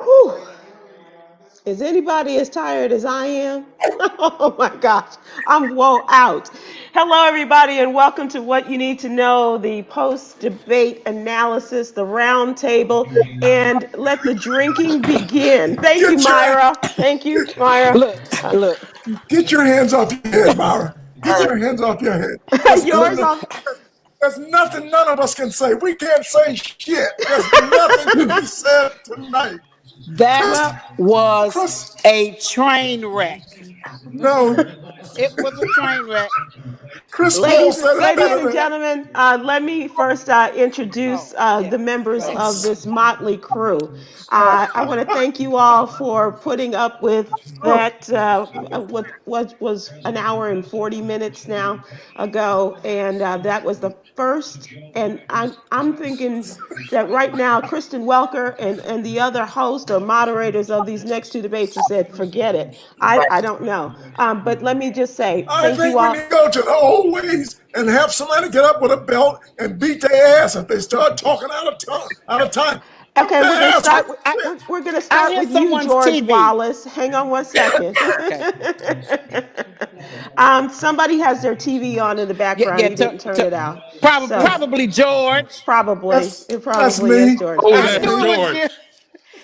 Whew. Is anybody as tired as I am? Oh my gosh, I'm woe out. Hello, everybody, and welcome to What You Need to Know, the post-debate analysis, the round table, and let the drinking begin. Thank you, Get your Myra. Thank you, Myra. Look. get your hands off your head, Myra. Get your hands off your head. There's, Yours off. there's nothing none of us can say. We can't say shit. There's nothing to be said tonight. That was Chris, a train wreck. no, It was a train wreck. Chris Paul Ladies, said it ladies better and than. gentlemen, let me first introduce the members of this motley crew. I want to thank you all for putting up with that. What was an hour and 40 minutes now ago, and that was the first. And I'm thinking that right now, Kristen Welker and the other host or moderators of these next two debates have said, forget it. I don't know. But let me just say, I thank you think we all. need to go to the old ways and have somebody get up with a belt and beat their ass if they start talking out of time. Okay, we're gonna start. I We're gonna I start hear with you, someone's George TV. Wallace. Hang on one second. Okay. Somebody has their TV on in the background. Yeah. You didn't turn it out, so Probably George. it That's probably is me. George. Oh, I that's knew it was George. you.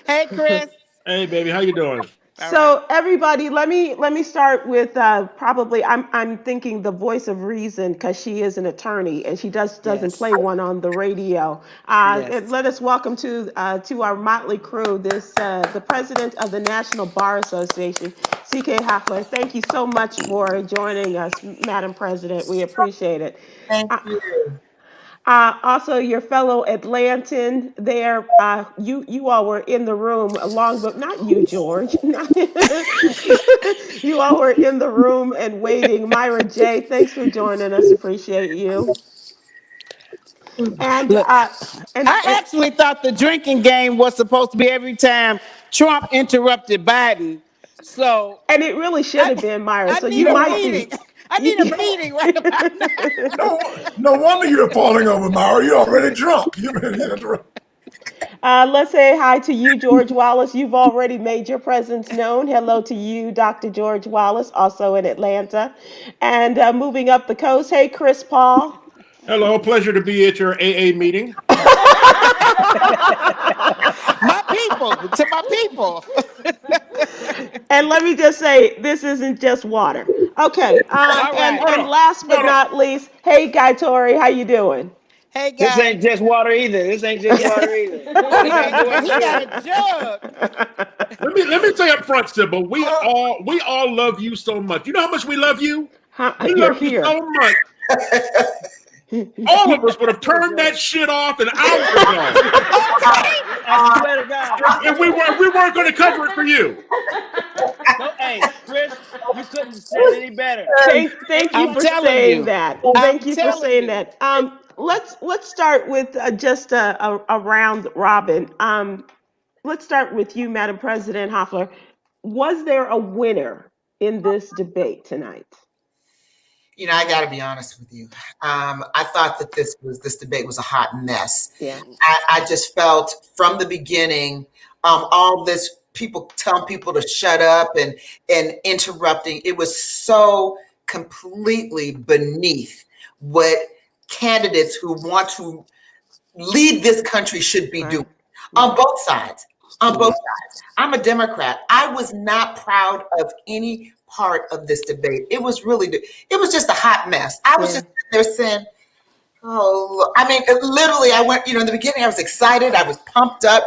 Hey, Chris. Hey, baby, how you doing? All right. So everybody, let me start with probably I'm thinking the voice of reason because she is an attorney and she doesn't Yes. play one on the radio. And Yes. let us welcome to our motley crew the president of the National Bar Association, C.K. Hoffler. Thank you so much for joining us, Madam President. We appreciate it. Thank Uh, you. Also, your fellow Atlantan there, you all were in the room along, but not you, George. You all were in the room and waiting. Myra J, thanks for joining us. Appreciate you. And Look, I actually thought the drinking game was supposed to be every time Trump interrupted Biden. So and it really should have been Myra. I So need you a might be. meeting. I need a meeting right about now. No wonder you're falling over, Myra. You're already drunk. You've been interrupted. Let's say hi to you, George Wallace. You've already made your presence known. Hello to you, Dr. George Wallace, also in Atlanta. And moving up the coast, hey, Chris Paul. Hello, pleasure to be at your AA meeting. To my people. And let me just say, this isn't just water. Okay. All right. And last but not least, hey, Guy Torry, how you doing? Hey, This guy. ain't just water either. This ain't just water either. Oh, he Everything got going he got a good. jug. Let me say up front, Sybil, we all love you so much. You know how much we love you? We You're love you here. so much. All of us would have turned that shit off an hour ago. I swear to God. And we weren't going to cover it for you. No, hey, Chris, you couldn't have said it any better. Thank you I'm for telling saying you. that. I'm Thank you for telling saying you. that. Let's start with just a round robin. Let's start with you, Madam President Hoffler. Was there a winner in this debate tonight? You know, I got to be honest with you. I thought that this debate was a hot mess. Yeah. I just felt from the beginning, all this people telling people to shut up and interrupting. It was so completely beneath what candidates who want to lead this country should be doing on both sides. On both sides. I'm a Democrat. I was not proud of any part of this debate. It was just a hot mess. I was just sitting there saying, oh, I mean, literally, I went, in the beginning, I was excited. I was pumped up,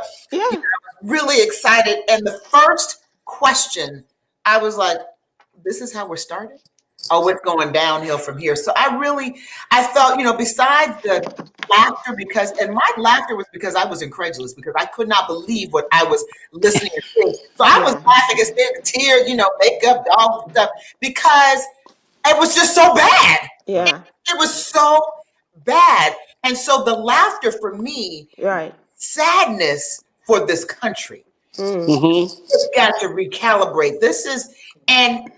really excited. And the first question, I was like, this is how we're starting? Oh, it's going downhill from here. So I felt, besides the laughter, and my laughter was because I was incredulous, because I could not believe what I was listening to. So I was laughing and saying tears, makeup, dogs and stuff, because it was just so bad. Yeah. It was so bad. And so the laughter for me, sadness for this country. We've got to recalibrate. This is, and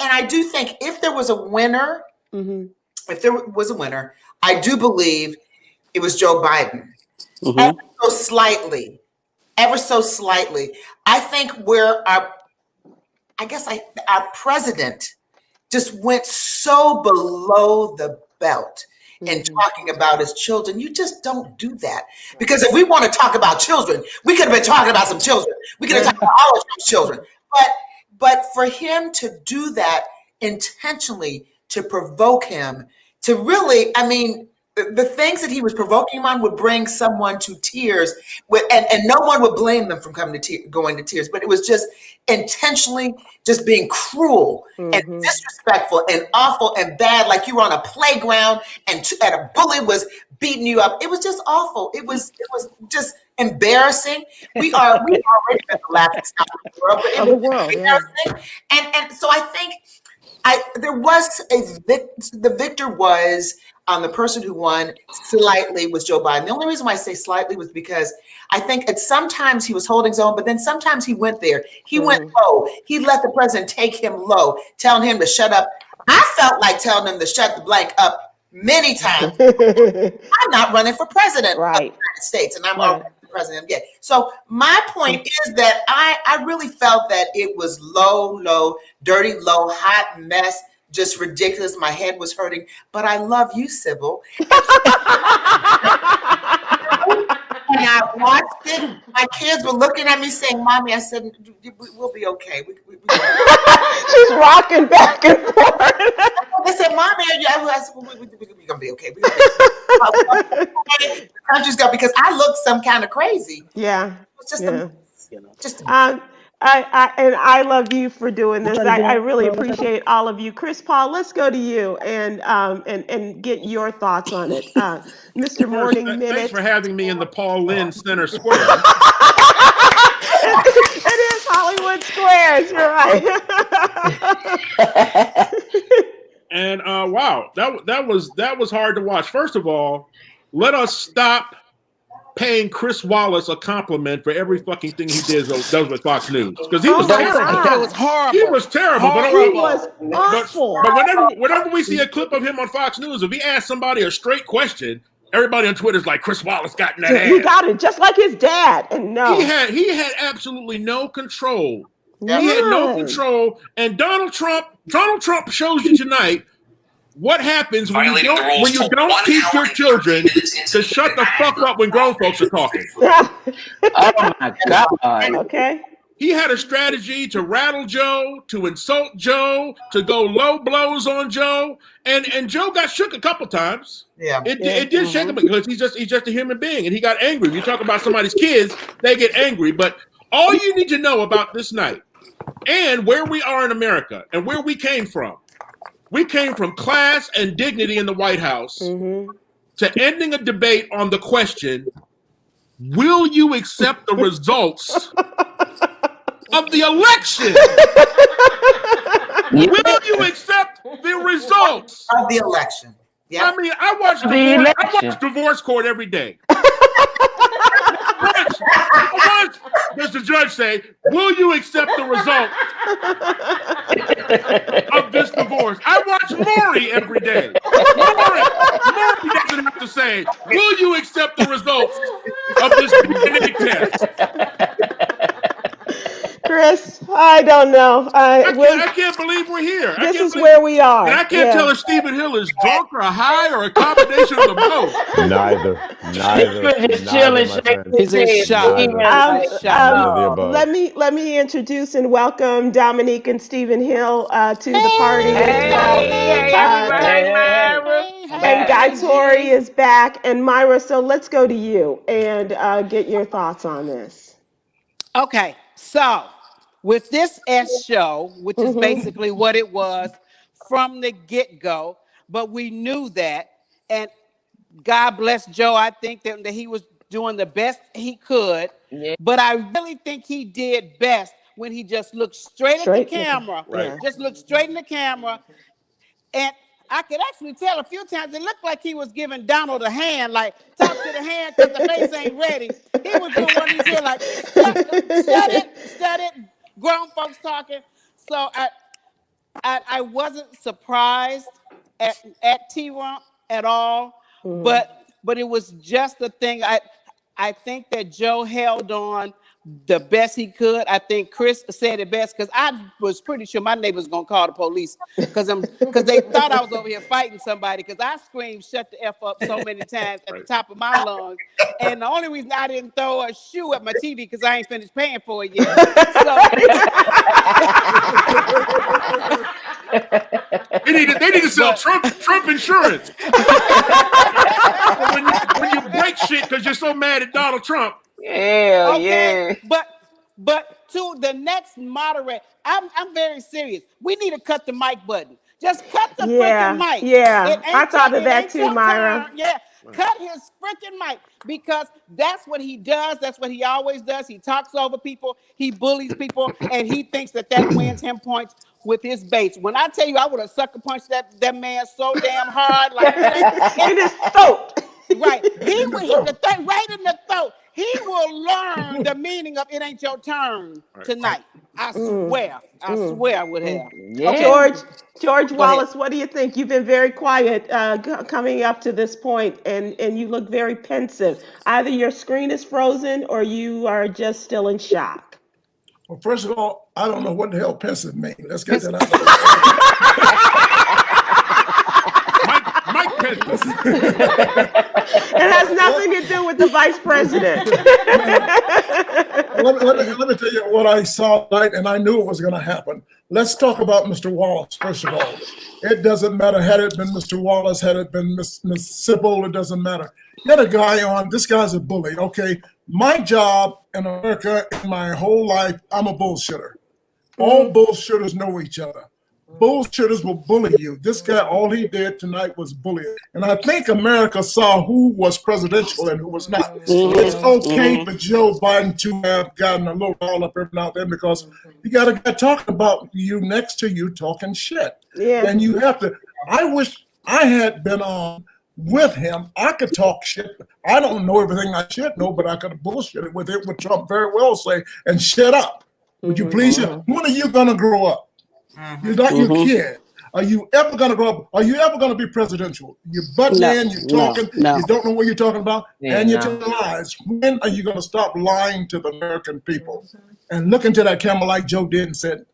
I do think if there was a winner, I do believe it was Joe Biden. And so slightly. ever so slightly. I think where our president just went so below the belt in talking about his children. You just don't do that. Because if we want to talk about children, we could have been talking about some children. We could have talked about all of Trump's children. But for him to do that intentionally, to provoke him, to really, I mean, the things that he was provoking him on would bring someone to tears, and no one would blame them from going to tears. But it was just intentionally just being cruel and disrespectful and awful and bad, like you were on a playground and a bully was beating you up. It was just awful. It was just embarrassing. We already been the laughing stock of the world, but it was embarrassing. And so I think there was the victor was. The person who won slightly was Joe Biden. The only reason why I say slightly was because I think sometimes he was holding his own, but then sometimes he went there. He went low. He let the president take him low, telling him to shut up. I felt like telling him to shut the blank up many times. I'm not running for president of the United States, and I'm already the president again. So my point is that I really felt that it was low, dirty, low, hot mess. Just ridiculous. My head was hurting, but I love you, Sybil. And I watched it. My kids were looking at me saying, "Mommy," I said, "We'll be okay." She's rocking back and forth. They said, "Mommy," I said, "We're gonna be okay. The country's got," because I looked some kind of crazy. Yeah. It's just I love you for doing this. I really appreciate all of you. Chris Paul, let's go to you and get your thoughts on it. Mr. Morning Minute. Thanks for having me in the Paul Lynn Center Square. It is Hollywood Squares. You're right. And wow, that was hard to watch. First of all, let us stop paying Chris Wallace a compliment for every fucking thing he does with Fox News, because he was terrible. That was horrible. He was terrible. He was awful. But whenever we see a clip of him on Fox News, if he asks somebody a straight question, everybody on Twitter is like, Chris Wallace got in that ass. He got it just like his dad. And no, he had absolutely no control. He had no control. And Donald Trump shows you tonight what happens when you don't teach your children to shut the fuck up when grown folks are talking. Oh my God. Okay. He had a strategy to rattle Joe, to insult Joe, to go low blows on Joe, and Joe got shook a couple times. Yeah, it did shake him because he's just a human being, and he got angry. When you talk about somebody's kids, they get angry. But all you need to know about this night and where we are in America and where we came from. We came from class and dignity in the White House to ending a debate on the question, will you accept the results of the election? Will you accept the results of the election? Yeah. I mean, I watch divorce court every day. Once does the judge say, will you accept the result of this divorce? I watch Maury every day. Maury doesn't have to say, will you accept the results of this DNA test? Chris, I don't know. I can't believe we're here. This is where we are. And I can't tell if Stephen Hill is drunk or high or a combination of the both. Neither. He's in shock. Let me introduce and welcome Dominique and Stephen Hill to the party. And Guy Torry is back, and Myra. So let's go to you and get your thoughts on this. Okay, so with this S show, which is basically what it was from the get-go, but we knew that, and God bless Joe, I think that he was doing the best he could, but I really think he did best when he just looked straight at the camera, just looked straight in the camera, and I could actually tell a few times it looked like he was giving Donald a hand, like talk to the hand because the face ain't ready. He was doing what he's here, like shut it, grown folks talking. So I wasn't surprised at T-Rump at all, but it was just a thing. I think that Joe held on the best he could. I think Chris said it best because I was pretty sure my neighbors gonna call the police because they thought I was over here fighting somebody because I screamed "shut the f up" so many times at the top of my lungs, and the only reason I didn't throw a shoe at my TV because I ain't finished paying for it yet. They need to sell Trump insurance. when you break shit because you're so mad at Donald Trump. Yeah, okay, but to the next moderator, I'm very serious. We need to cut the mic button. Just cut the freaking mic. Yeah, I thought of that too, Myra. Turn. Yeah, cut his freaking mic because that's what he does. That's what he always does. He talks over people. He bullies people, and he thinks that wins him points with his base. When I tell you, I would have sucker punched that man so damn hard, like in his throat. Right, he would hit the thing right in the throat. He will learn the meaning of "it ain't your turn" tonight. I swear. I swear I would have. Yeah. George Wallace, what do you think? You've been very quiet coming up to this point, and you look very pensive. Either your screen is frozen or you are just still in shock. Well, first of all, I don't know what the hell pensive means. Let's get that out. Mike Pence. It has nothing to do with the vice president. Let me tell you what I saw tonight, and I knew it was going to happen. Let's talk about Mr. Wallace, first of all. It doesn't matter. Had it been Mr. Wallace, had it been Miss Sybil, it doesn't matter. Get a guy on. This guy's a bully, okay? My job in America, in my whole life, I'm a bullshitter. All bullshitters know each other. Bullshitters will bully you. This guy, all he did tonight was bully. And I think America saw who was presidential and who was not. It's okay for Joe Biden to have gotten a little all up every now and then because you got a guy talking about you next to you talking shit. Yeah. And you have to, I wish I had been on with him. I could talk shit. I don't know everything I should know, but I could bullshit it with Trump very well say, and shut up. Would you please? When are you going to grow up? You're not your kid. Are you ever going to grow up? Are you ever going to be presidential? You're butting in, you're talking, you don't know what you're talking about, and you're telling lies. When are you going to stop lying to the American people? And look into that camera like Joe did and said,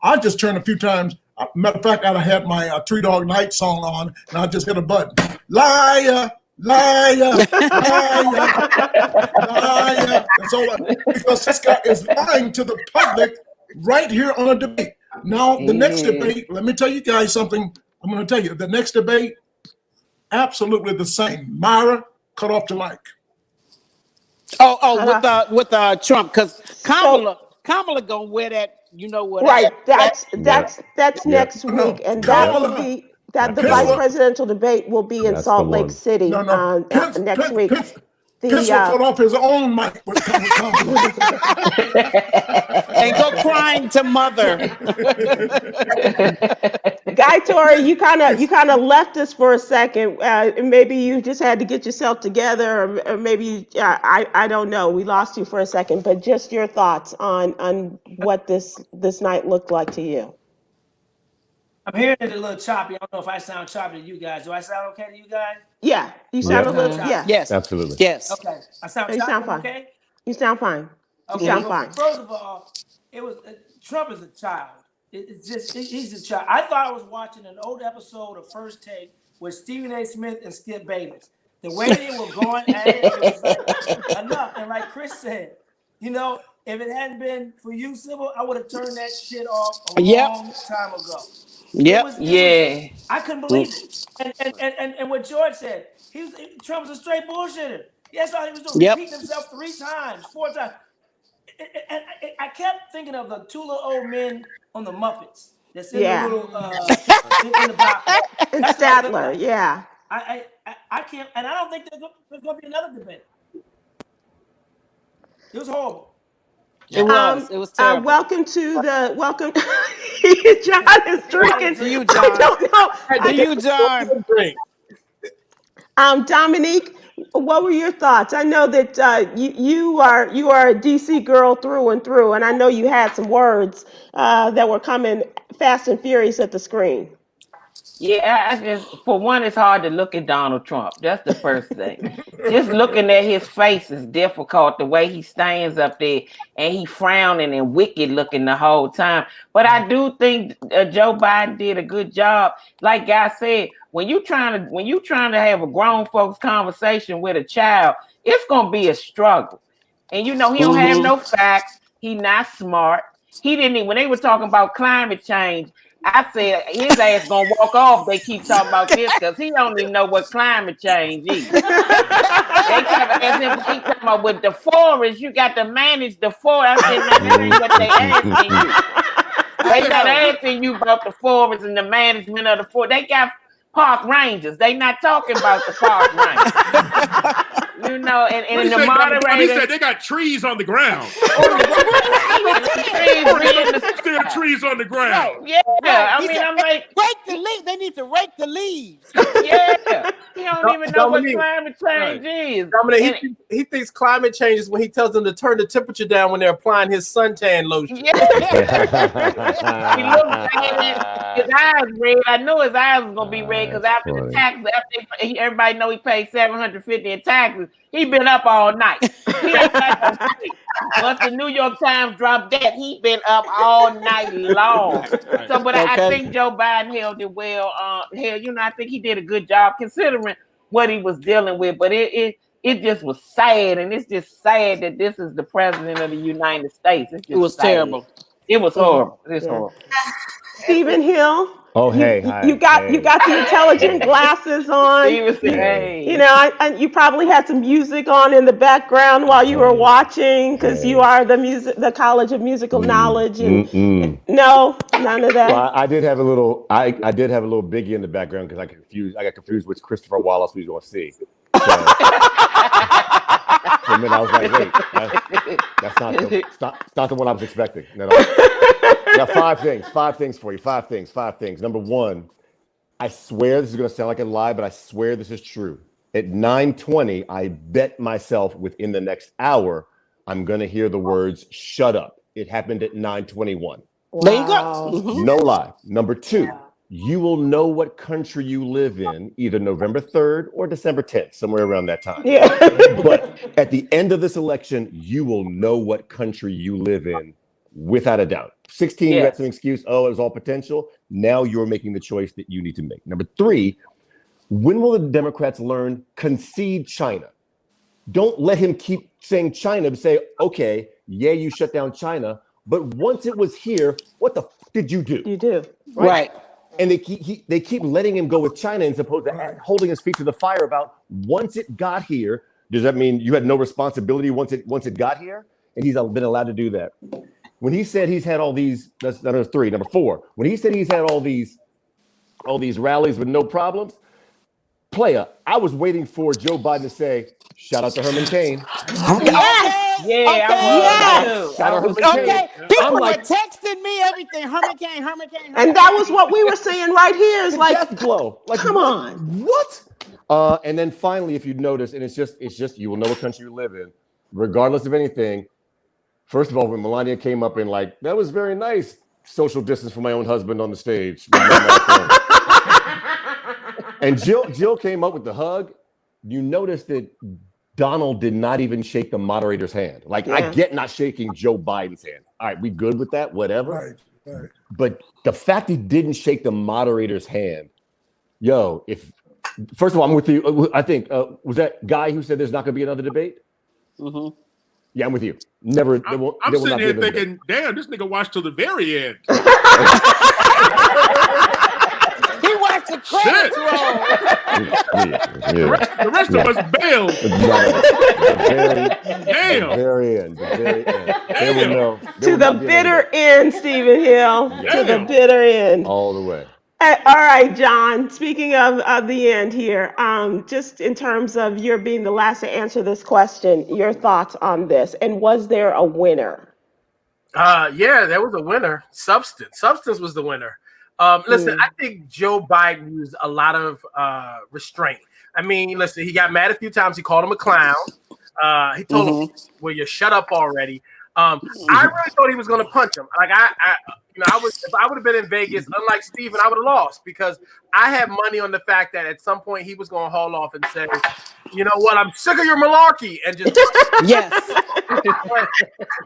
I just turned a few times. Matter of fact, I had my Three Dog Night song on, and I just hit a button. Liar, liar, liar, liar. That's all because this guy is lying to the public right here on a debate. Now, the next debate, let me tell you guys something. I'm going to tell you. The next debate, absolutely the same. Myra, cut off the mic. With Trump, because Kamala gonna wear that. You know what? Right. That's next week, and that will be the vice presidential debate will be in Salt Lake City next week. Pence will cut off his own mic. And go crying to mother. Guy Torry, you kind of left us for a second. Maybe you just had to get yourself together, or maybe I don't know. We lost you for a second, but just your thoughts on what this night looked like to you. I'm hearing it a little choppy. I don't know if I sound choppy to you guys. Do I sound okay to you guys? Yeah, you sound a little. Yeah. Yes, absolutely. Yes. Okay, I sound. You sound fine. Okay. You sound fine. Okay. You sound fine. First of all, it was Trump is a child. It's just he's a child. I thought I was watching an old episode of First Take with Stephen A. Smith and Skip Bayless. The way they were going at it was like enough. And like Chris said, you know, if it hadn't been for you, Sybil, I would have turned that shit off a long time ago. I couldn't believe it. And what George said, Trump was a straight bullshitter. That's all he was doing. Repeating himself 3 times, 4 times. And I kept thinking of the 2 little old men on the Muppets. That's in the little in the box. And Statler, yeah. I can't, and I don't think there's going to be another debate. It was horrible. It was terrible. Welcome. Jawn is drinking. To you, Jawn. I don't know. To you, Jawn. Dominique, what were your thoughts? I know that you are a DC girl through and through, and I know you had some words that were coming fast and furious at the screen. Yeah, I just, for one, it's hard to look at Donald Trump. That's the first thing. Just looking at his face is difficult. The way he stands up there and he frowning and wicked looking the whole time. But I do think Joe Biden did a good job. Like I said, when you trying to have a grown folks conversation with a child, it's gonna be a struggle. And he don't have no facts. He not smart. He didn't even, when they were talking about climate change, I said his ass gonna walk off. They keep talking about this because he don't even know what climate change is. They kept asking him, he talking about with the forest, you got to manage the forest. I said, man, that ain't what they asking you. They not asking you about the forest and the management of the forest. They got park rangers. They not talking about the park rangers. And the moderator. He said they got trees on the ground. There are trees on the ground. Yeah, I mean, I'm like, rake the leaves. They need to rake the leaves. Yeah, he don't even know what climate change is. Dominique, he thinks climate change is when he tells them to turn the temperature down when they're applying his suntan lotion. Yeah. He looked bad. His eyes red. I knew his eyes was gonna be red because after the taxes, everybody know he paid $750 in taxes. He been up all night. He ain't got no sleep. Once the New York Times dropped that, he been up all night long. So, but I think Joe Biden held it well. I think he did a good job considering what he was dealing with. But it just was sad, and it's just sad that this is the president of the United States. It was sad. Terrible. It was horrible. It's horrible. Stephen Hill. Oh, hey, you got the intelligent glasses on. Hey. You probably had some music on in the background while you were watching because you are the College of Musical Knowledge. And no, none of that. Well, I did have a little. I did have a little Biggie in the background because I got confused with Christopher Wallace we was going to see. So, for a minute, I was like, wait, that's not the one I was expecting. No. Got five things for you. Five things. Number one, I swear this is going to sound like a lie, but I swear this is true. At 9:20, I bet myself within the next hour, I'm going to hear the words, shut up. It happened at 9:21. Wow. There you go. No lie. Number two, you will know what country you live in either November 3rd or December 10th, somewhere around that time. Yeah. But at the end of this election, you will know what country you live in without a doubt. 16, you got some excuse. Oh, it was all potential. Now you're making the choice that you need to make. Number three, when will the Democrats learn concede China? Don't let him keep saying China, but say, okay, yeah, you shut down China. But once it was here, what the f did you do? You do. Right. And they keep letting him go with China and supposed to holding his feet to the fire about once it got here. Does that mean you had no responsibility once it got here? And he's been allowed to do that. When he said he's had all these, that's number three. Number four, when he said he's had all these rallies with no problems, I was waiting for Joe Biden to say, shout out to Herman Cain. Okay. People were texting me everything. Herman Cain. And that was what we were saying right here. Is like death blow. Like, come on. What? And then finally, if you notice, and it's just you will know what country you live in, regardless of anything. First of all, when Melania came up and like, that was very nice, social distance from my own husband on the stage. And Jill came up with the hug. You notice that Donald did not even shake the moderator's hand. Like, I get not shaking Joe Biden's hand. All right, we good with that? Whatever. Right. But the fact he didn't shake the moderator's hand, first of all, I'm with you. I think, was that guy who said there's not going to be another debate? Mm-hmm. Yeah, I'm with you. Never. I'm sitting here thinking, damn, this nigga watched till the very end. He watched the credits roll. The rest of us bailed. Damn. The very end. To the bitter end, Stephen Hill. To the bitter end. All the way. All right, John, speaking of the end here, just in terms of your being the last to answer this question, your thoughts on this, and was there a winner? Yeah, there was a winner. Substance was the winner. Listen, I think Joe Biden used a lot of restraint. I mean, listen, he got mad a few times. He called him a clown. He told him, well, you shut up already. I really thought he was going to punch him. Like if I would have been in Vegas, unlike Steven, I would have lost because I had money on the fact that at some point he was going to haul off and say, you know what, I'm sick of your malarkey, and just Yes.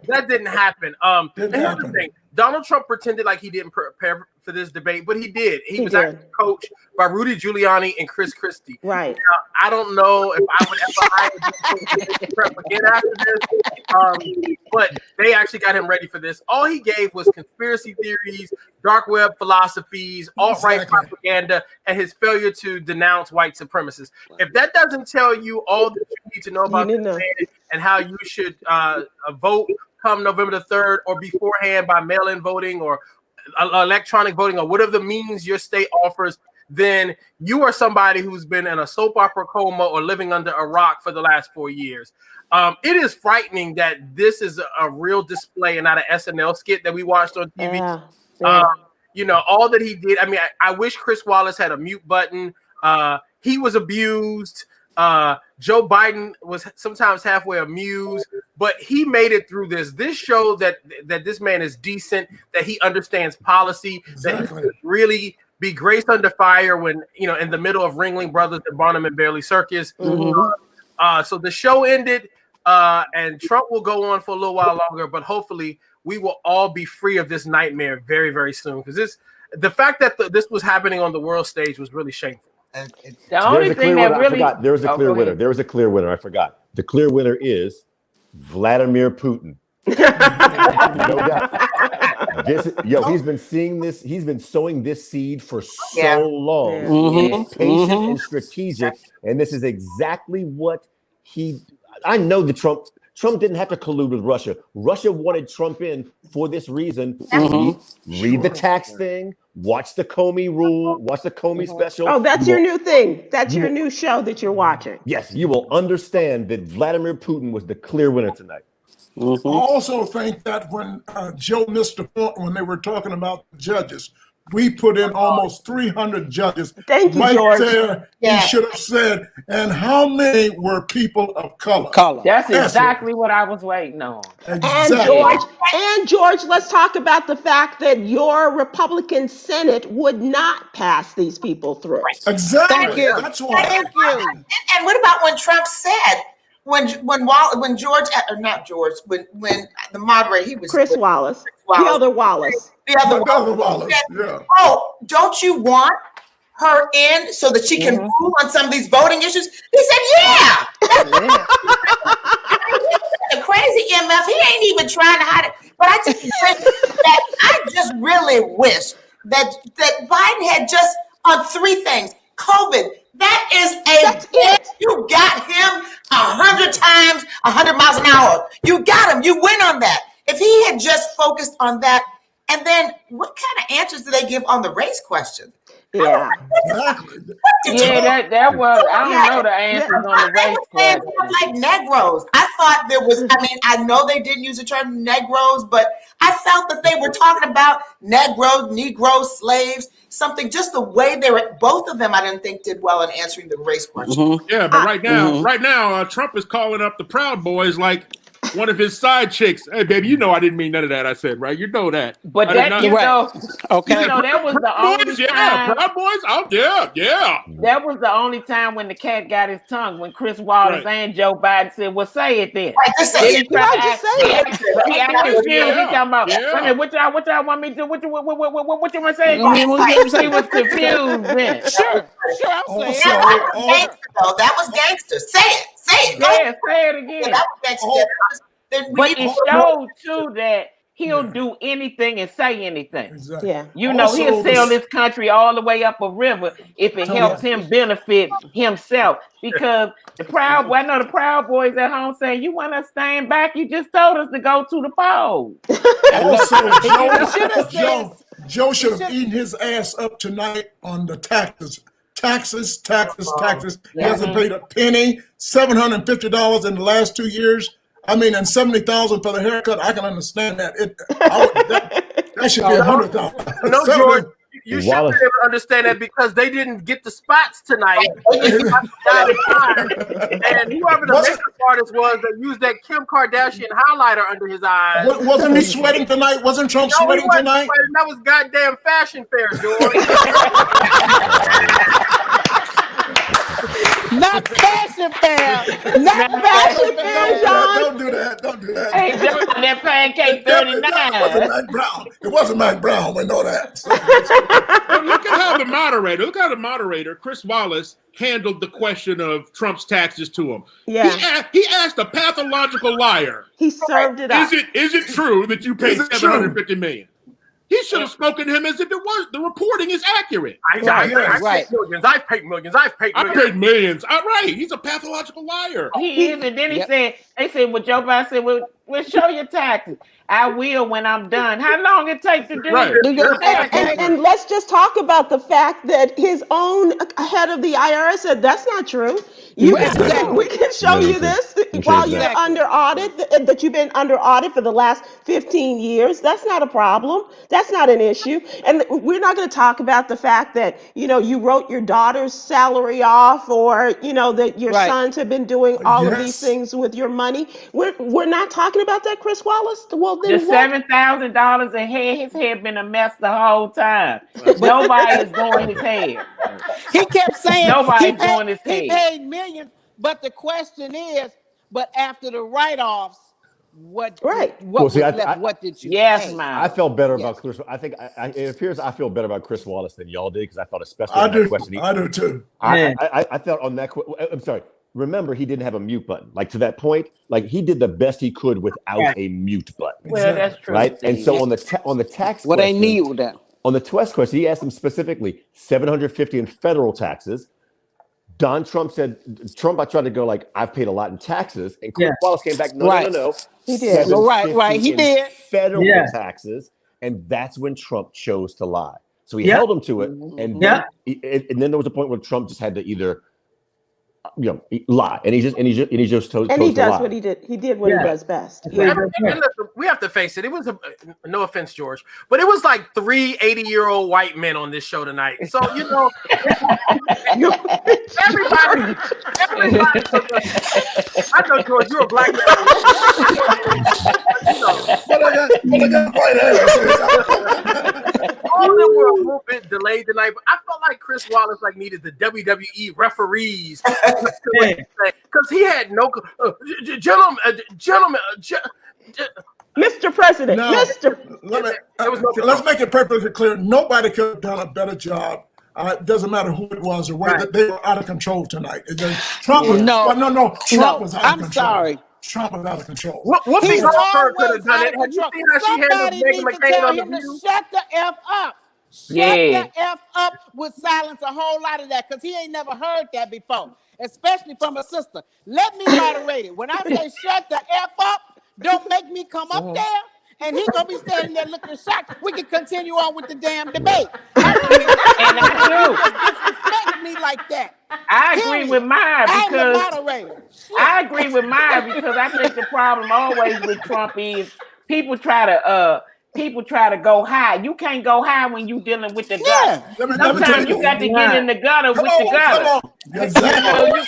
That didn't happen. Here's the thing. Donald Trump pretended like he didn't prepare for this debate, but he did. He was actually coached by Rudy Giuliani and Chris Christie. Right. Now, I don't know if I would ever hire him to prep again after this, but they actually got him ready for this. All he gave was conspiracy theories, dark web philosophies, alt-right propaganda, and his failure to denounce white supremacists. If that doesn't tell you all that you need to know about this man and how you should vote come November the 3rd or beforehand by mail-in voting or electronic voting or whatever the means your state offers, then you are somebody who's been in a soap opera coma or living under a rock for the last 4 years. It is frightening that this is a real display and not an SNL skit that we watched on TV. You know, all that he did. I mean, I wish Chris Wallace had a mute button. He was abused. Joe Biden was sometimes halfway amused, but he made it through this. This showed that this man is decent, that he understands policy, that he could really be graced under fire when, you know, in the middle of Ringling Brothers and Barnum and Bailey Circus. So the show ended, and Trump will go on for a little while longer, but hopefully we will all be free of this nightmare very, very soon. Because the fact that this was happening on the world stage was really shameful. The only thing that really there was a clear winner. There was a clear winner. I forgot. The clear winner is Vladimir Putin. No doubt. He's been seeing this. He's been sowing this seed for so long. He's patient and strategic, and this is exactly what I know that Trump didn't have to collude with Russia. Russia wanted Trump in for this reason. Read the tax thing. Watch the Comey rule. Watch the Comey special. Oh, that's your new thing. That's your new show that you're watching. Yes, you will understand that Vladimir Putin was the clear winner tonight. I also think that when Joe missed the point when they were talking about the judges, we put in almost 300 judges. Thank you, George. There, he should have said, and how many were people of color? That's exactly what I was waiting on. Exactly. And George, let's talk about the fact that your Republican Senate would not pass these people through. Exactly. Thank you. That's why. Thank you. And what about when Trump said, when George, or not George, when the moderator, he was Chris Wallace. The other Wallace. The other Wallace. Yeah. Oh, don't you want her in so that she can rule on some of these voting issues? He said, yeah. The crazy MF, he ain't even trying to hide it. But I just really wish that Biden had just on three things. COVID, that is it. You got him 100 times, 100 miles an hour. You got him. You win on that. If he had just focused on that, and then what kind of answers do they give on the race question? Yeah. That was, I don't know the answers on the race question. Like Negroes. I thought there was, I know they didn't use the term Negroes, but I felt that they were talking about Negroes, slaves, something, just the way they were, both of them I didn't think did well in answering the race question. Yeah, but right now, Trump is calling up the Proud Boys like one of his side chicks. Hey, baby, you know I didn't mean none of that. I said, right? You know that. But that, okay. that was the only time. Proud Boys? Oh, yeah. That was the only time when the cat got his tongue, when Chris Wallace and Joe Biden said, well, say it then. Right, just say it. He acted confused. He talking about, wait a minute, what y'all want me to do? What you want to say? He was confused then. Sure, I'll say it. That was gangster. Say it. Yeah, say it again. That was gangster. But it showed too that he'll do anything and say anything. Exactly. Yeah. You know, he'll sail this country all the way up a river if it helps him benefit himself. Because the Proud Boys at home saying, you want us staying back? You just told us to go to the polls. Also, Joe should have eaten his ass up tonight on the taxes. Taxes. He hasn't paid a penny. $750 in the last 2 years. I mean, and $70,000 for the haircut. I can understand that. That should be $100,000. No, George, You should be able to understand that because they didn't get the spots tonight. And whoever the makeup artist was that used that Kim Kardashian highlighter under his eyes. Wasn't he sweating tonight? Wasn't Trump sweating tonight? That was goddamn fashion fair, George. Not fashion fair. Not fashion fair, John. Don't do that. Don't do that. Hey, that pancake 39. It wasn't Mac Brown. It wasn't Mac Brown. We know that. So, look at how the moderator, Chris Wallace, handled the question of Trump's taxes to him. Yeah. He asked a pathological liar. He served it up. Is it true that you paid $750 million? He should have spoken to him as if it was. The reporting is accurate. I've paid millions. I paid millions. All right. He's a pathological liar. He is. And then they said, well, Joe Biden said, well, show your taxes. I will when I'm done. How long it takes to do it? And let's just talk about the fact that his own head of the IRS said that's not true. We can show you this while you're under audit, that you've been under audit for the last 15 years. That's not a problem. That's not an issue. And we're not going to talk about the fact that, you wrote your daughter's salary off, or, that your sons have been doing all of these things with your money. We're not talking about that, Chris Wallace. Well, then the $7,000 a head, his head been a mess the whole time. Nobody is doing his hair. He kept saying nobody's doing his hair. He paid millions, but the question is, but after the write-offs, what did you pay? I felt better about Chris. I think it appears I feel better about Chris Wallace than y'all did, because I thought especially on that question. I do too. I felt on that. I'm sorry. Remember, he didn't have a mute button. Like, to that point, like, he did the best he could without a mute button. Well, that's true. Right? And so on the tax what question, they need with that. On the tax question, he asked him specifically $750 in federal taxes. Trump I tried to go like, I've paid a lot in taxes. And Chris Wallace came back, no. He did. He did. Federal taxes. And that's when Trump chose to lie. So he held him to it. And then there was a point where Trump just had to either lie, and he just told. And he does what he did. He did what he does best. Yeah. Listen, we have to face it. It was no offense, George, but it was like 3 80-year-old white men on this show tonight. So everybody. I know, George, you're a black man. But I got white hair. All of them were a little bit delayed tonight, but I felt like Chris Wallace needed the WWE referees because he had no gentlemen. Mr. President, let's make it perfectly clear. Nobody could have done a better job. It doesn't matter who it was or whether they were out of control tonight. Trump was Trump was out of control. I'm sorry. Trump was out of control. Whoopi Goldberg could have done it. Have you seen how she handled Meghan McCain on The View? Shut the F up. Shut the F up would silence a whole lot of that, because he ain't never heard that before, especially from a sister. Let me moderate it. When I say shut the F up, don't make me come up there and he gonna be standing there looking shocked. We can continue on with the damn debate. And that's true. Disrespect me like that. I agree with Myra because I'm the moderator. I agree with Myra because I think the problem always with Trump is people try to go high. You can't go high when you dealing with the gutter. Sometimes you got to get in the gutter with the gutter.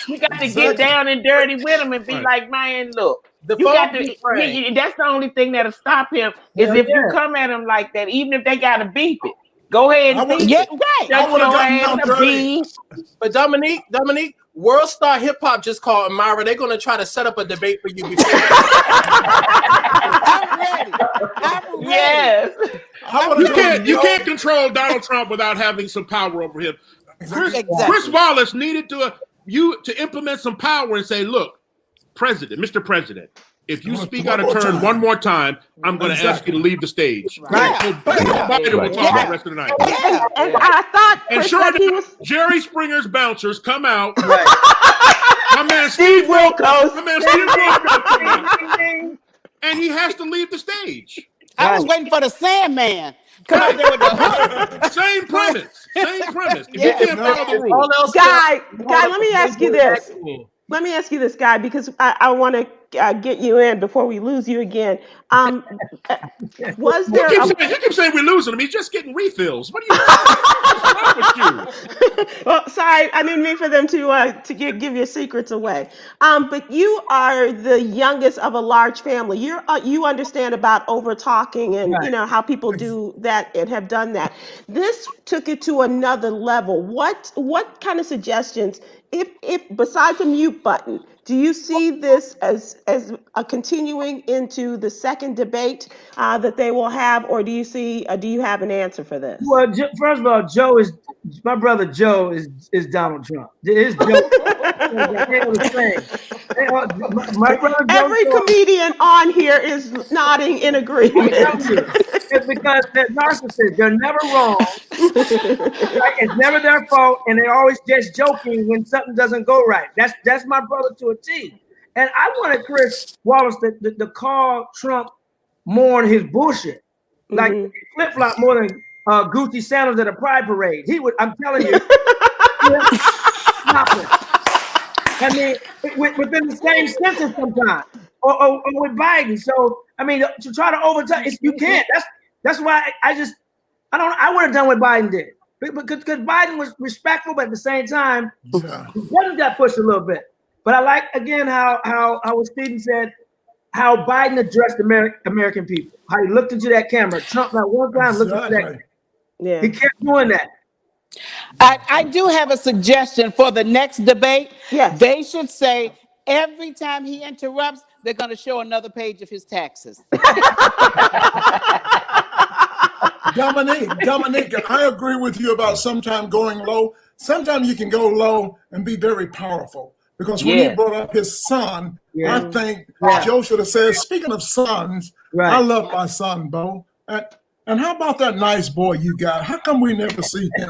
You got to get down and dirty with him and be like, man, look. That's the only thing that'll stop him is if you come at him like that, even if they got to beep it. Go ahead and beep it. Right. But Dominique, World Star Hip Hop just called Myra. They're going to try to set up a debate for you before. I'm ready. Yes. You can't control Donald Trump without having some power over him. Chris Wallace needed to implement some power and say, look, Mr. President, if you speak out of turn one more time, I'm going to ask you to leave the stage. Right. Biden will talk about the rest of the night. And I thought, and sure enough, Jerry Springer's bouncers come out. My man Steve Wilkes. And he has to leave the stage. I was waiting for the Sandman. Come out there with the hook. Same premise. If you can't follow the rules. Guy, let me ask you this. Let me ask you this, Guy, because I want to get you in before we lose you again. Was there? You keep saying we're losing him. He's just getting refills. What are you? What's wrong with you? Well, sorry, I didn't mean for them to give your secrets away. But you are the youngest of a large family. You understand about over talking and Right. how people do that and have done that. This took it to another level. What kind of suggestions, if besides the mute button, do you see this as a continuing into the second debate that they will have, or do you have an answer for this? Well, first of all, my brother Joe is Donald Trump. His Joe. My brother Joe. Every comedian on here is nodding in agreement. It's because they're narcissists. They're never wrong. It's never their fault, and they're always just joking when something doesn't go right. That's my brother to a T. And I wanted Chris Wallace to call Trump more on his bullshit. Like flip flop more than Gucci sandals at a pride parade. He would. I'm telling you. I mean, within the same sentence sometimes, or with Biden. So I mean, to try to overtime, you can't. That's why I would have done what Biden did, because Biden was respectful, but at the same time, Biden got pushed a little bit. But I like again how Stephen said how Biden addressed American people, how he looked into that camera. Trump not one time looked into that camera. Yeah. He kept doing that. I do have a suggestion for the next debate. Yes. They should say every time he interrupts, they're going to show another page of his taxes. Dominique, I agree with you about sometimes going low. Sometimes you can go low and be very powerful. Because when he brought up his son, I think Joe should have said, speaking of sons, I love my son, Bo. And how about that nice boy you got? How come we never see him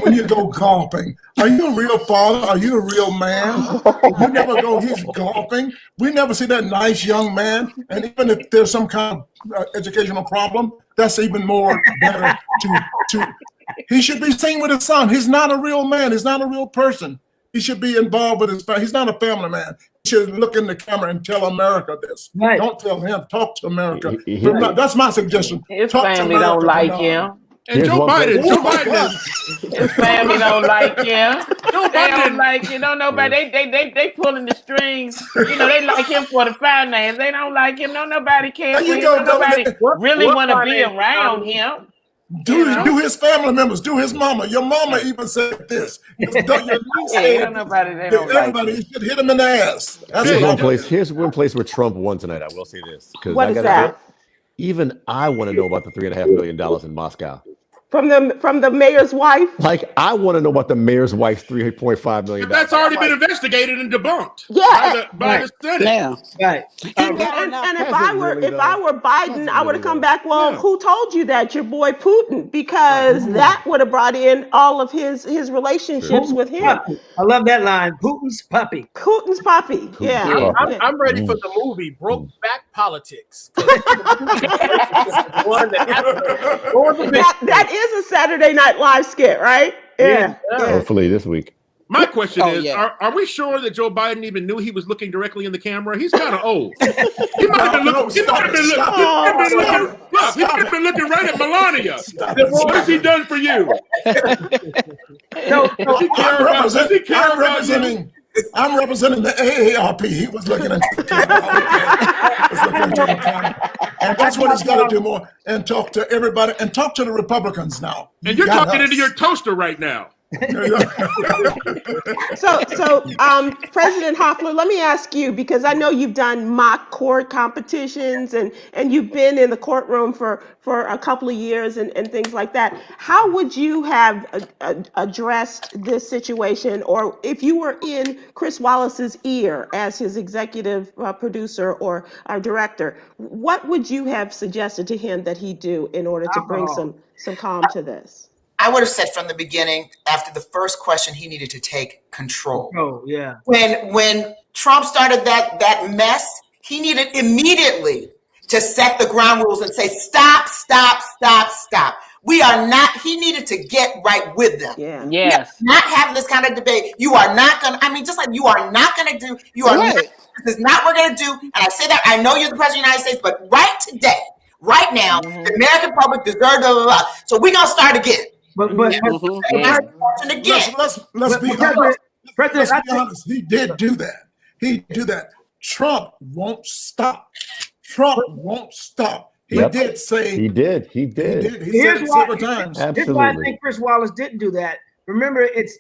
when you go golfing? Are you a real father? Are you a real man? You never go, he's golfing. We never see that nice young man. And even if there's some kind of educational problem, that's even more better to he should be seen with his son. He's not a real man. He's not a real person. He should be involved with his family. He's not a family man. He should look in the camera and tell America this. Right. Don't tell him. Talk to America. That's my suggestion. His Talk family don't like him. And Joe Biden His family don't like him. They don't like him. Don't nobody. They pulling the strings. They like him for the finance. They don't like him. No, nobody cares for him. Nobody really want to be around him. Do his family members, do his mama. Your mama even said this. Everybody should hit him in the ass. Here's one place where Trump won tonight. I will say this. What is that? Even I want to know about the $3.5 million in Moscow. From the mayor's wife? Like, I want to know about the mayor's wife's $3.5 million. That's already been investigated and debunked. Yeah, by the Senate. Yeah. Right. And if I were Biden, I would have come back. Well, who told you that? Your boy Putin, because that would have brought in all of his relationships with him. I love that line. Putin's puppy. Putin's puppy. Yeah. I'm ready for the movie Brokeback Politics. That is a Saturday Night Live skit, right? Yeah. Hopefully this week. My question is, are we sure that Joe Biden even knew he was looking directly in the camera? He's kind of old. He might have been looking right at Melania. What has he done for you? I'm representing the AARP. He was looking at the camera. And that's what he's got to do more, and talk to everybody, and talk to the Republicans now. And you're talking into your toaster right now. So, President Hoffler, let me ask you, because I know you've done mock court competitions and you've been in the courtroom for a couple of years and things like that. How would you have addressed this situation, or if you were in Chris Wallace's ear as his executive producer or director, what would you have suggested to him that he do in order to bring some calm to this? I would have said from the beginning, after the first question, he needed to take control. Oh, yeah. When Trump started that mess, he needed immediately to set the ground rules and say, stop. We are not, he needed to get right with them. Yeah. Yes. Not having this kind of debate. You are not going to, I mean, just like you are not going to do, you are not, this is not what we're going to do. And I say that, I know you're the president of the United States, but right today, right now, the American public deserves blah, blah, blah. So we're going to start again. Let's be honest. Let's be honest. He did do that. He did do that. Trump won't stop. Trump won't stop. He did say. He did. He said it several times. Here's why I think Chris Wallace didn't do that. Remember, it's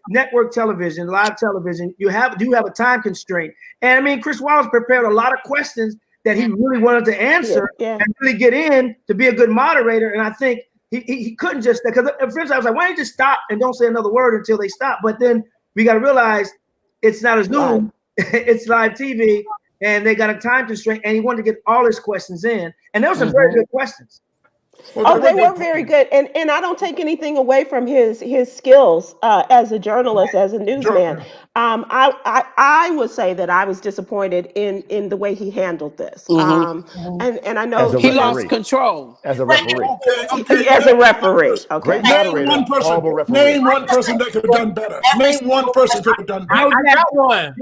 network television, live television. You do have a time constraint. And I mean, Chris Wallace prepared a lot of questions that he really wanted to answer and really get in to be a good moderator. And I think he couldn't just, because at first I was like, why don't you just stop and don't say another word until they stop? But then we got to realize it's not a Zoom, it's live TV, and they got a time constraint, and he wanted to get all his questions in. And there were some very good questions. Oh, they were very good, and I don't take anything away from his skills as a journalist, as a newsman. I would say that I was disappointed in the way he handled this. And I know he lost control as a referee. As a referee, Great moderator, Name one person that could have done better. Name one person could have done better. I got one.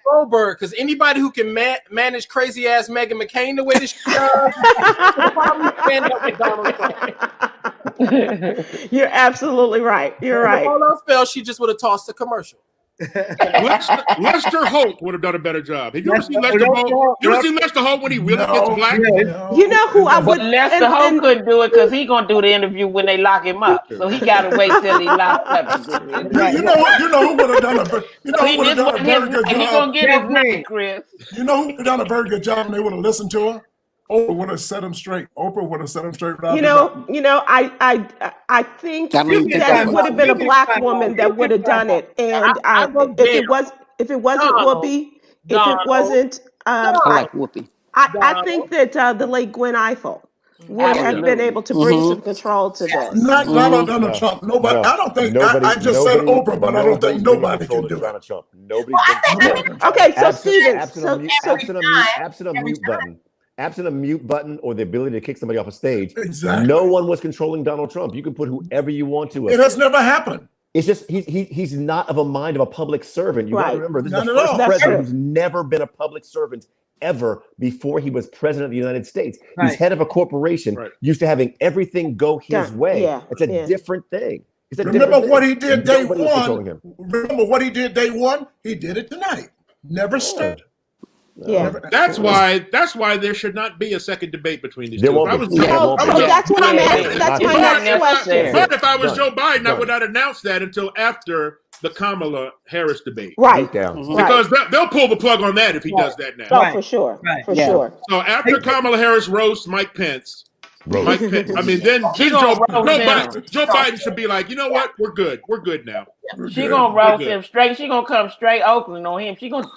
Goldberg, because anybody who can manage crazy ass Meghan McCain the way this probably end up with Donald Trump. You're absolutely right. You're right. If all else failed, she just would have tossed the commercial. Lester Holt would have done a better job. Have you ever seen Lester Holt? You ever seen Lester Holt when he really gets black? You know who I would. But Lester Holt couldn't do it because he's gonna do the interview when they lock him up. So he gotta wait till he locked up. You know who would have done a very good job. He's gonna get his name, Chris. You know who would have done a very good job and they would have listened to her? Oprah would have set him straight. Oprah would have set him straight. I think that it would have been a black woman that would have done it. And if it wasn't Whoopi, if it wasn't, I like Whoopi. I think that the late Gwen Ifill would have been able to bring some control to this. Not Donald Trump. Nobody. I don't think. I just said Oprah, but I don't think nobody can do Donald Trump. Nobody. Okay, so Stephen, absent a mute button or the ability to kick somebody off a stage, no one was controlling Donald Trump. You can put whoever you want to. It has never happened. It's just he's not of a mind of a public servant. You got to remember, this is the first president who's never been a public servant ever before he was president of the United States. He's head of a corporation, used to having everything go his way. It's a different thing. Remember what he did day one. Remember what he did day one. He did it tonight. Never stood. That's why there should not be a second debate between these two. That's what I'm asking. That's my next question. But if I was Joe Biden, I would not announce that until after the Kamala Harris debate. Right. Because they'll pull the plug on that if he does that now. Oh, for sure. For sure. So after Kamala Harris roasts Mike Pence, I mean, then Joe Biden should be like, you know what? We're good. We're good now. She gonna roast him straight. She gonna come straight Oakland on him. She gonna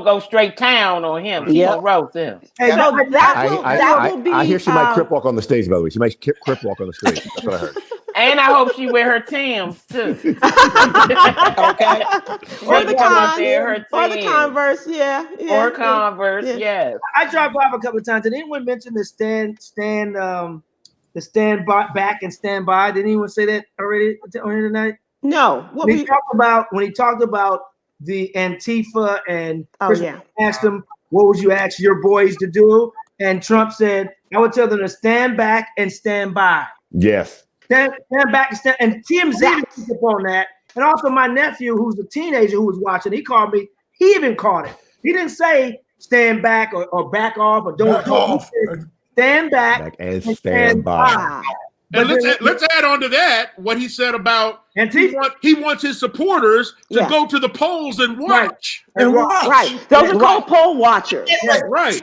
go straight town on him. She gonna roast him. Hey, so that will be. I hear she might crip walk on the stage. By the way, she might crip walk on the stage. That's what I heard. And I hope she wear her Timbs too. Okay. Or the Converse, Or Converse, yes. I dropped by a couple of times. Did anyone mention the stand back and stand by? Did anyone say that already on here tonight? No. When he talked about the Antifa and Chris asked him, what would you ask your boys to do? And Trump said, I would tell them to stand back and stand by. Yes. Stand back and stand. And TMZ picked up on that. And also my nephew, who's a teenager who was watching, he called me. He even caught it. He didn't say stand back or back off or don't do it. Stand back and stand by. And let's add on to that what he said about he wants his supporters to go to the polls and watch. Right. Those are called poll watchers. Right.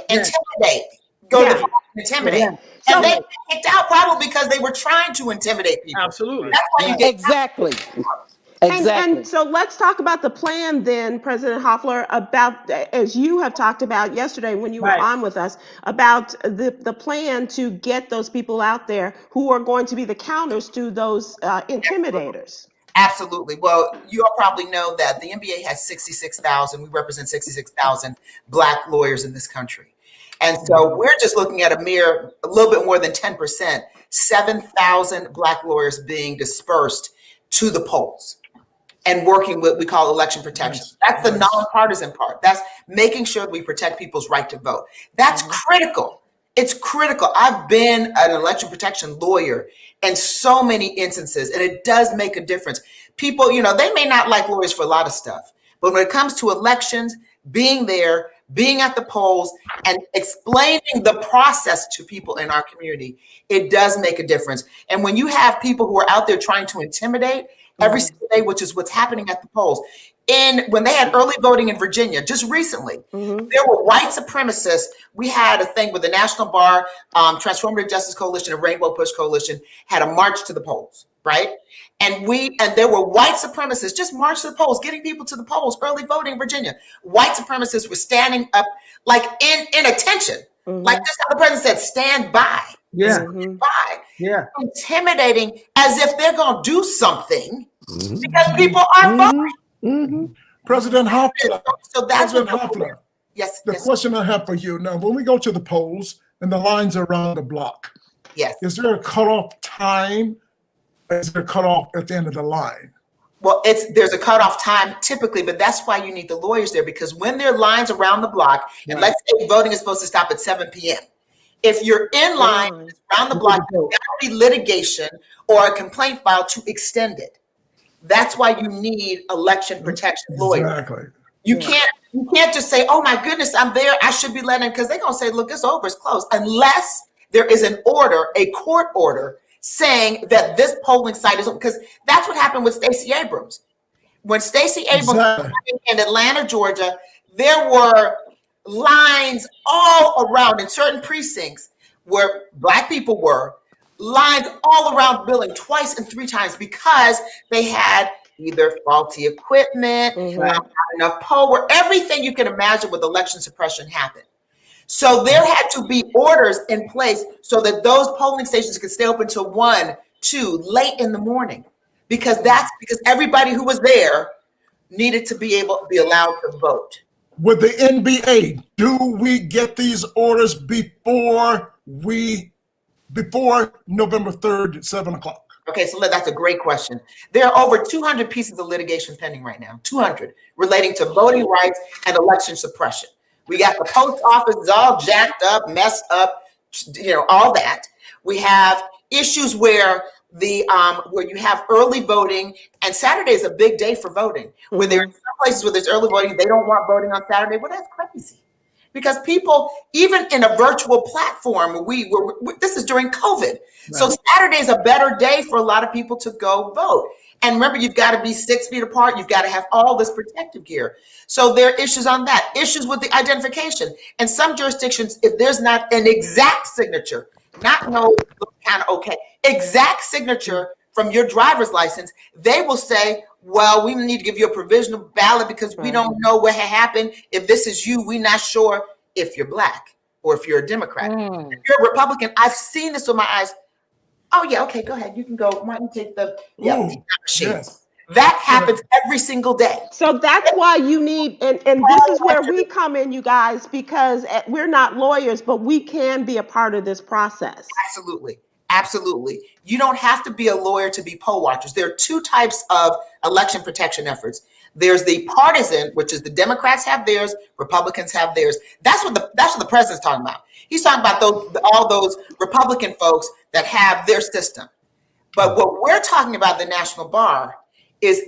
Intimidate. Go to intimidate. And they kicked out probably because they were trying to intimidate people. Absolutely. That's why you get Exactly. And so let's talk about the plan then, President Hoffler, about, as you have talked about yesterday when you were on with us, about the plan to get those people out there who are going to be the counters to those intimidators. Absolutely. Well, you all probably know that the NBA has 66,000. We represent 66,000 Black lawyers in this country. And so we're just looking at a little bit more than 10%. 7,000 Black lawyers being dispersed to the polls and working with what we call election protection. That's the nonpartisan part. That's making sure that we protect people's right to vote. That's critical. It's critical. I've been an election protection lawyer in so many instances, and it does make a difference. People, they may not like lawyers for a lot of stuff, but when it comes to elections, being there, being at the polls, and explaining the process to people in our community, it does make a difference. And when you have people who are out there trying to intimidate every single day, which is what's happening at the polls. When they had early voting in Virginia, just recently, there were white supremacists. We had a thing with the National Bar, Transformative Justice Coalition, and Rainbow Push Coalition had a march to the polls, right? And there were white supremacists just march to the polls, getting people to the polls, early voting in Virginia. White supremacists were standing up like in attention, like just how the president said, stand by. Yeah. By. Yeah. Intimidating as if they're going to do something because people are voting. President Hoffler. So that's President Hoffler. Yes. The question I have for you now, when we go to the polls and the lines are around the block, yes. Is there a cutoff time? Or is there a cutoff at the end of the line? Well, there's a cutoff time typically, but that's why you need the lawyers there, because when there are lines around the block, and let's say voting is supposed to stop at 7 p.m. If you're in line around the block, there's got to be litigation or a complaint filed to extend it. That's why you need election protection lawyers. Exactly. You can't just say, "Oh my goodness, I'm there. I should be let in," because they're gonna say, "Look, it's over. It's closed," unless there is an order, a court order, saying that this polling site is, because that's what happened with Stacey Abrams. When Stacey Abrams was in Atlanta, Georgia, there were lines all around in certain precincts where Black people were, lines all around the building twice and 3 times because they had either faulty equipment, not enough power, everything you can imagine with election suppression happened. So there had to be orders in place so that those polling stations could stay open till 1, 2, late in the morning, because everybody who was there needed to be allowed to vote. With the NBA, do we get these orders before November 3rd at 7 o'clock? Okay, so that's a great question. There are over 200 pieces of litigation pending right now, 200, relating to voting rights and election suppression. We got the post office is all jacked up, messed up, all that. We have issues where where you have early voting, and Saturday is a big day for voting. Where there are some places where there's early voting, they don't want voting on Saturday. Well, that's crazy. Because people, even in a virtual platform, this is during COVID. Right. So Saturday is a better day for a lot of people to go vote. And remember, you've got to be 6 feet apart. You've got to have all this protective gear. So there are issues on that, issues with the identification. In some jurisdictions, if there's not an exact signature, exact signature from your driver's license, they will say, well, we need to give you a provisional ballot because we don't know what happened. If this is you, we're not sure if you're Black or if you're a Democrat. If you're a Republican, I've seen this with my eyes. Oh, yeah, okay, go ahead. You can go. Why don't you take the machine? Yes. That happens every single day. So that's why you need, and this is where we come in, you guys, because we're not lawyers, but we can be a part of this process. Absolutely. Absolutely. You don't have to be a lawyer to be poll watchers. There are 2 types of election protection efforts. There's the partisan, which is the Democrats have theirs, Republicans have theirs. That's what the president's talking about. He's talking about all those Republican folks that have their system. But what we're talking about, the National Bar, is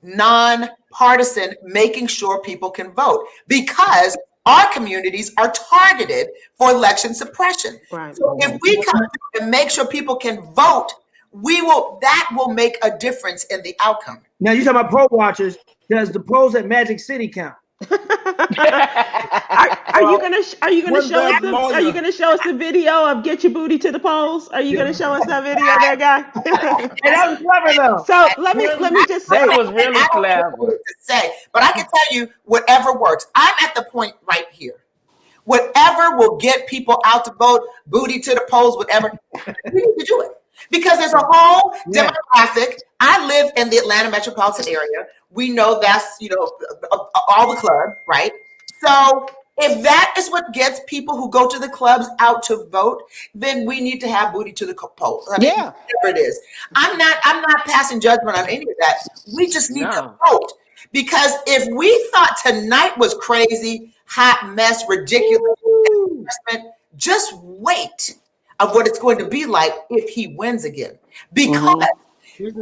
nonpartisan, making sure people can vote, because our communities are targeted for election suppression. Right. So if we come through and make sure people can vote, that will make a difference in the outcome. Now you're talking about poll watchers. Does the polls at Magic City count? Are you gonna show us the video of "Get Your Booty to the Polls"? Are you gonna show us that video, there, guy? Hey, that was clever though. So let me just say, that was really clever. But I can tell you, whatever works. I'm at the point right here. Whatever will get people out to vote, booty to the polls, whatever, we need to do it. Because there's a whole demographic. I live in the Atlanta metropolitan area. We know that's, all the club, right? So If that is what gets people who go to the clubs out to vote, then we need to have booty to the polls. I mean, whatever it is. I'm not passing judgment on any of that. We just need to vote. Because if we thought tonight was crazy, hot mess, ridiculous, just wait of what it's going to be like if he wins again. Because he's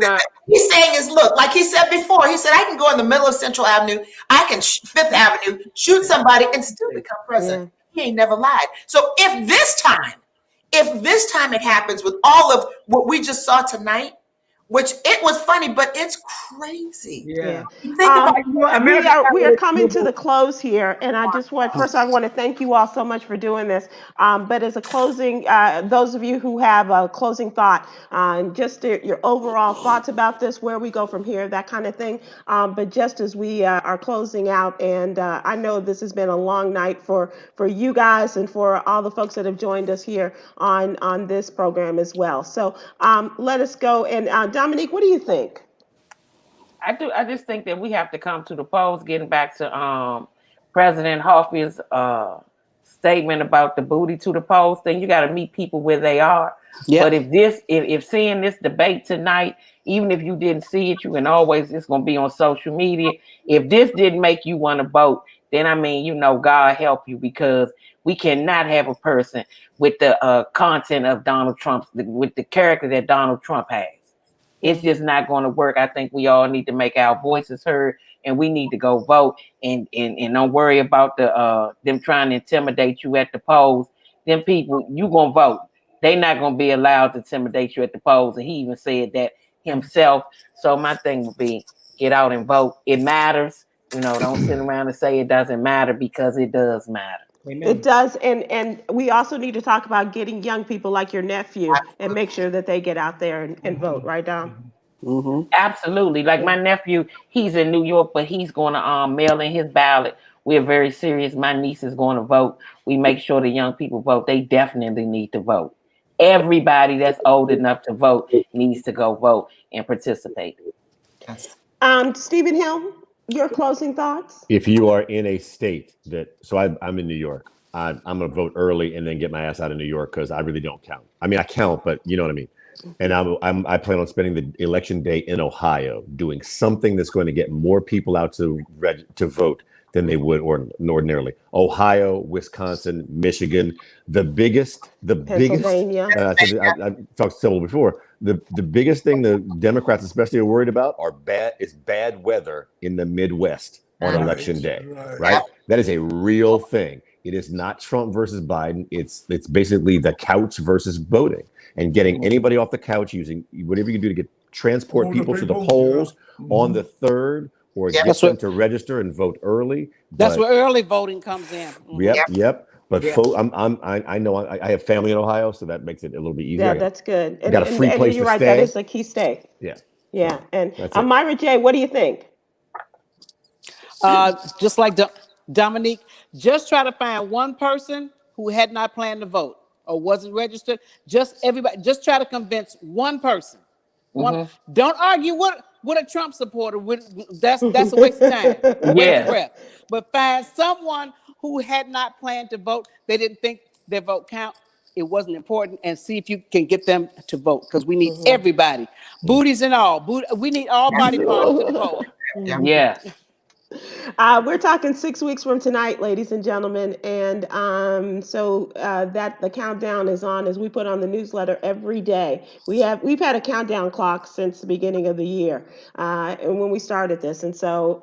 saying is, look, like he said before, he said, I can go in the middle of Central Avenue, I can Fifth Avenue, shoot somebody and still become president. He ain't never lied. So if this time it happens with all of what we just saw tonight, which it was funny, but it's crazy. We are coming to the close here, and I just want to thank you all so much for doing this. But as a closing, those of you who have a closing thought, just your overall thoughts about this, where we go from here, that kind of thing. But just as we are closing out, and I know this has been a long night for you guys and for all the folks that have joined us here on this program as well. So let us go. And Dominique, what do you think? I just think that we have to come to the polls, getting back to President Hoffler's statement about the booty to the polls thing. You got to meet people where they are. But if seeing this debate tonight, even if you didn't see it, you can always, it's going to be on social media. If this didn't make you want to vote, then God help you, because we cannot have a person with the content of Donald Trump, with the character that Donald Trump has. It's just not going to work. I think we all need to make our voices heard, and we need to go vote, and don't worry about them trying to intimidate you at the polls. Them people, you going to vote. They're not going to be allowed to intimidate you at the polls. And he even said that himself. So my thing would be, get out and vote. It matters. Don't sit around and say it doesn't matter, because it does matter. Amen. It does, and we also need to talk about getting young people like your nephew and make sure that they get out there and vote, right, Dom? Mm-hmm. Absolutely. Like my nephew, he's in New York, but he's going to mail in his ballot. We're very serious. My niece is going to vote. We make sure the young people vote. They definitely need to vote. Everybody that's old enough to vote needs to go vote and participate. Stephen Hill, your closing thoughts? If you are in a state I'm in New York. I'm going to vote early and then get my ass out of New York, because I really don't count. I mean, I count, but you know what I mean. And I plan on spending the election day in Ohio doing something that's going to get more people out to vote than they would ordinarily. Ohio, Wisconsin, Michigan, the biggest. Pennsylvania. I talked to Sybil before. The biggest thing the Democrats especially are worried about is bad weather in the Midwest on election day. Right? That is a real thing. It is not Trump versus Biden. It's basically the couch versus voting, and getting anybody off the couch, using whatever you can do to transport people to the polls on the 3rd, or get them to register and vote early. That's where early voting comes in. Yep. But I know I have family in Ohio, so that makes it a little bit easier. Yeah, that's good. Got a free place to stay. That is a key state. Yeah. And Myra J., what do you think? Just like Dominique, just try to find one person who had not planned to vote or wasn't registered. Just try to convince one person. Don't argue with a Trump supporter. That's a waste of time. Waste of breath. But find someone who had not planned to vote. They didn't think their vote count. It wasn't important, and see if you can get them to vote, because we need everybody, booties and all. We need all body parts to the poll. Yeah. We're talking 6 weeks from tonight, ladies and gentlemen, and so that the countdown is on as we put on the newsletter every day. We've had a countdown clock since the beginning of the year, and when we started this, and so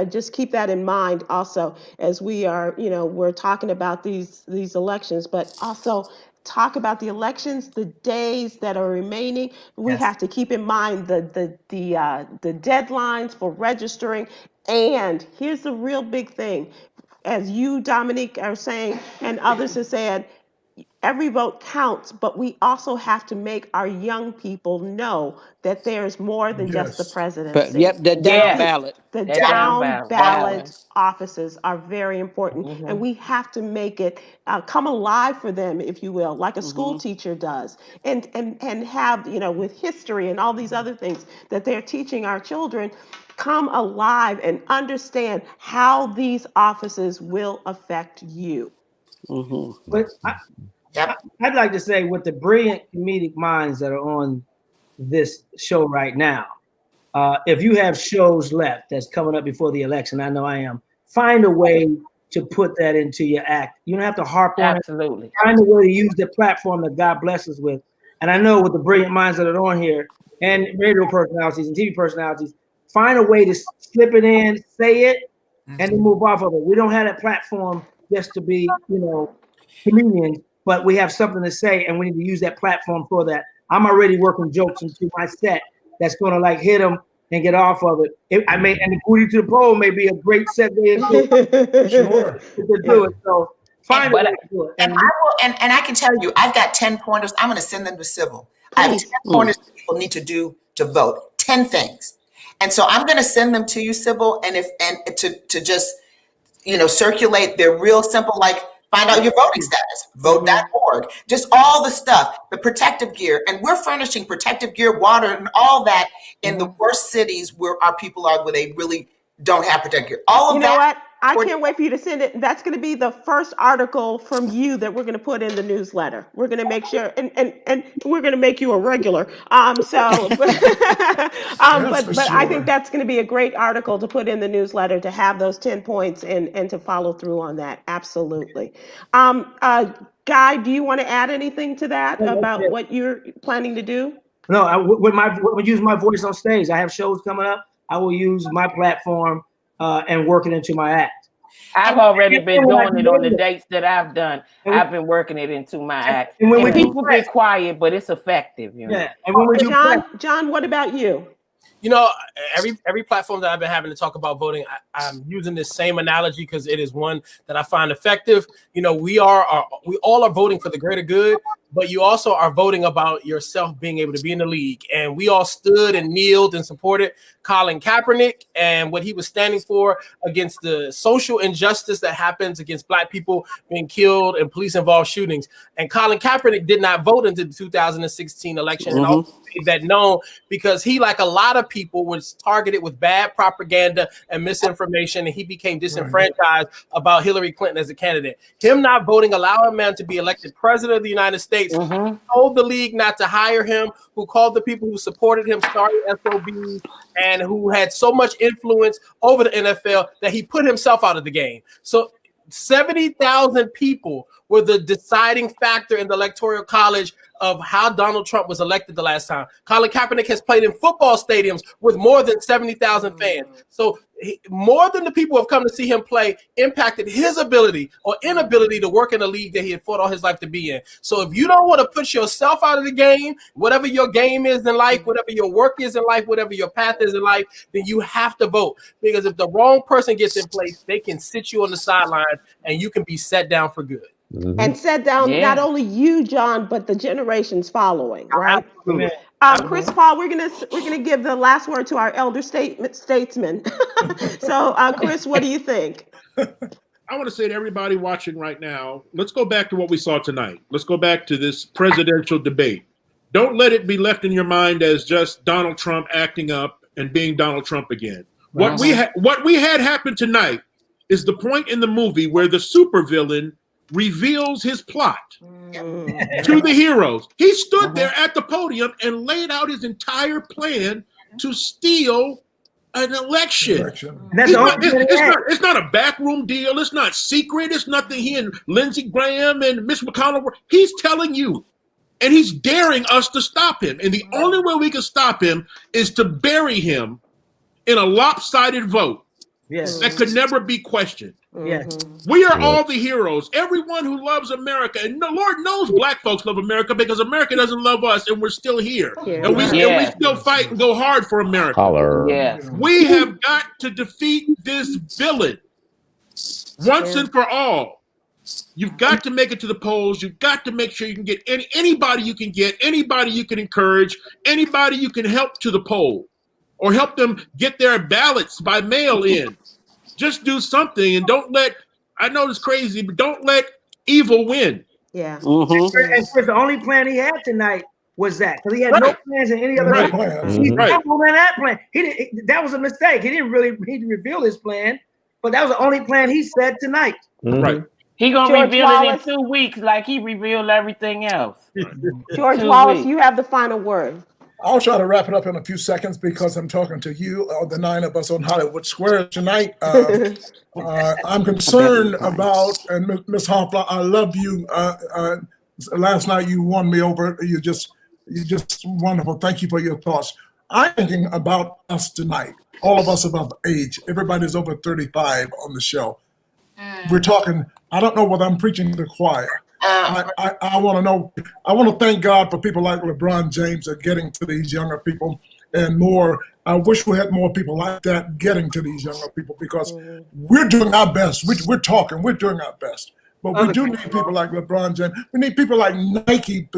just keep that in mind also as we are, we're talking about these elections, but also talk about the elections, the days that are remaining. We have to keep in mind the deadlines for registering. And here's the real big thing, as you, Dominique, are saying, and others have said, every vote counts, but we also have to make our young people know that there's more than just the Yes. But presidency. yep, the down ballot. The That down down ballot. ballot offices are very important, Mhm. and we have to make it come alive for them, if you will, like a school teacher does, and have, you know, with history and all these other things that they're teaching our children, come alive and understand how these offices will affect you. But I'd like to say, with the brilliant comedic minds that are on this show right now, if you have shows left that's coming up before the election, I know I am, find a way to put that into your act. You don't have to harp on Absolutely. it. Find a way to use the platform that God bless us with. And I know with the brilliant minds that are on here, and radio personalities and TV personalities, find a way to slip it in, say it, and then move off of it. We don't have that platform just to be, you know, comedians, but we have something to say, and we need to use that platform for that. I'm already working jokes into my set that's going to like hit them and get off of it. And the booty to the pole may be a great segue into Sure. to do it. So find a way to do it. And I will, and I can tell you, I've got 10 pointers. I'm going to send them to Sybil. I have 10 pointers people need to do to vote. 10 things. And so I'm going to send them to you, Sybil, and to just, you know, circulate. They're real simple, like find out your voting status, vote.org, just all the stuff, the protective gear. And we're furnishing protective gear, water, and all that in the worst cities where our people are, where they really don't have protective gear. All of You know that. what? I can't wait for you to send it. That's going to be the first article from you that we're going to put in the newsletter. We're going to make sure, and we're going to make you a regular. But I think that's going to be a great article to put in the newsletter, to have those 10 points and to follow through on that. Absolutely. Guy, do you want to add anything to that about what you're planning to do? No, I would use my voice on stage. I have shows coming up. I will use my platform and work it into my act. I've already been doing it on the dates that I've done. I've been working it into my act. And when people get quiet, but it's effective. You know? Yeah. And when we John, what about you? You know, every platform that I've been having to talk about voting, I'm using this same analogy because it is one that I find effective. You know, we all are voting for the greater good, but you also are voting about yourself being able to be in the league. And we all stood and kneeled and supported Colin Kaepernick and what he was standing for against the social injustice that happens against Black people being killed and police-involved shootings. And Colin Kaepernick did not vote into the 2016 election, and also made that known because he, like a lot of people, was targeted with bad propaganda and misinformation, and he became disenfranchised about Hillary Clinton as a candidate. Him not voting allowed a man to be elected president of the United States, who told the league not to hire him, who called the people who supported him sorry SOBs, and who had so much influence over the NFL that he put himself out of the game. So 70,000 people were the deciding factor in the Electoral College of how Donald Trump was elected the last time. Colin Kaepernick has played in football stadiums with more than 70,000 fans. So more than the people who have come to see him play impacted his ability or inability to work in a league that he had fought all his life to be in. So if you don't want to put yourself out of the game, whatever your game is in life, whatever your work is in life, whatever your path is in life, then you have to vote. Because if the wrong person gets in place, they can sit you on the sidelines and you can be set down for good. And set down not only you, John, but the generations following, right? Chris Paul, we're gonna give the last word to our elder statesman. So, Chris, what do you think? I want to say to everybody watching right now, let's go back to what we saw tonight. Let's go back to this presidential debate. Don't let it be left in your mind as just Donald Trump acting up and being Donald Trump again. What we had happen tonight is the point in the movie where the supervillain reveals his plot to the heroes. He stood there at the podium and laid out his entire plan to steal an election. It's not a backroom deal. It's not secret. It's nothing he and Lindsey Graham and Mitch McConnell were. He's telling you, and he's daring us to stop him. And the only way we can stop him is to bury him in a lopsided vote that could never be questioned. We are all the heroes. Everyone who loves America, and the Lord knows Black folks love America because America doesn't love us, and we're still here. And we still fight and go hard for America. We have got to defeat this villain once and for all. You've got to make it to the polls. You've got to make sure you can get anybody you can get, anybody you can encourage, anybody you can help to the poll or help them get their ballots by mail in. Just do something and don't let, I know it's crazy, but don't let evil win. Yeah. And Chris, the only plan he had tonight was that, because he had no plans in any other plan. He dabbled in that plan. That was a mistake. He didn't reveal his plan, but that was the only plan he said tonight. Right. He gonna George reveal Wallace. it in 2 weeks, like he revealed everything else. George 2 Wallace, weeks. you have the final word. I'll try to wrap it up in a few seconds because I'm talking to you, the 9 of us on Hollywood Square tonight. I'm concerned about, and Miss Hoffler, I love you. Last night you won me over. You're just wonderful. Thank you for your thoughts. I'm thinking about us tonight. All of us above age. Everybody's over 35 on the show. We're talking. I don't know whether I'm preaching to the choir. I want to know. I want to thank God for people like LeBron James that getting to these younger people and more. I wish we had more people like that getting to these younger people because we're doing our best. We're talking. We're doing our best. But we do need people like LeBron James. We need people like Nike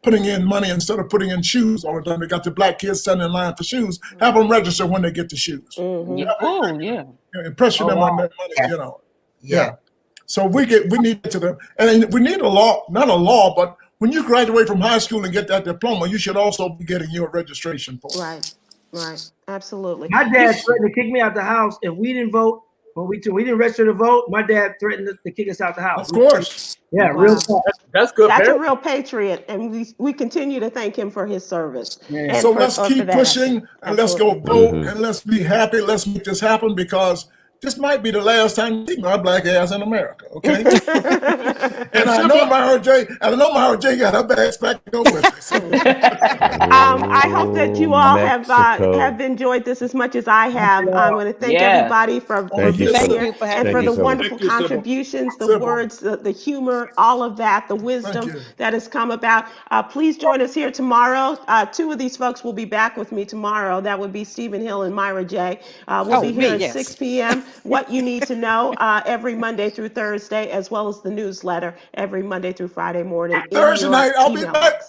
putting in money instead of putting in shoes all the time. They got the black kids standing in line for shoes. Have them register when they get the shoes. And pressure them on their money. Yeah. So we need to them, and we need a law, not a law, but when you graduate from high school and get that diploma, you should also be getting your registration form. Right, absolutely. My dad threatened to kick me out the house if we didn't vote. When we didn't register to vote, my dad threatened to kick us out the house. Of course. Yeah, real talk. That's good. That's a real patriot, and we continue to thank him for his service. Yeah. So let's keep pushing, and let's go vote, and let's be happy. Let's make this happen because this might be the last time you see my black ass in America, okay? And I know Myra J got her bags packed to go with me. So. I hope that you all have enjoyed this as much as I have. I want to thank everybody for being here and for the wonderful contributions, the words, the humor, all of that, the wisdom that has come about. Please join us here tomorrow. 2 of these folks will be back with me tomorrow. That would be Stephen Hill and Myra J. We'll be here at 6 p.m. What you need to know every Monday through Thursday, as well as the newsletter every Monday through Friday morning. Thursday night, I'll be back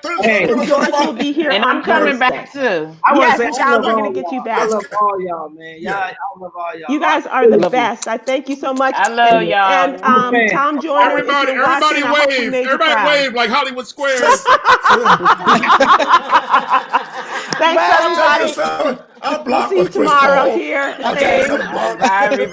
Thursday. We'll be here and I'm coming back too. Yes, we're going to get you back. I love all y'all, man. I love all y'all. You guys are the best. I thank you so much. I love y'all. And Tom Joyner, everybody wave. Everybody wave like Hollywood Square. Thanks, everybody. I'll block see you tomorrow here. Bye, everybody.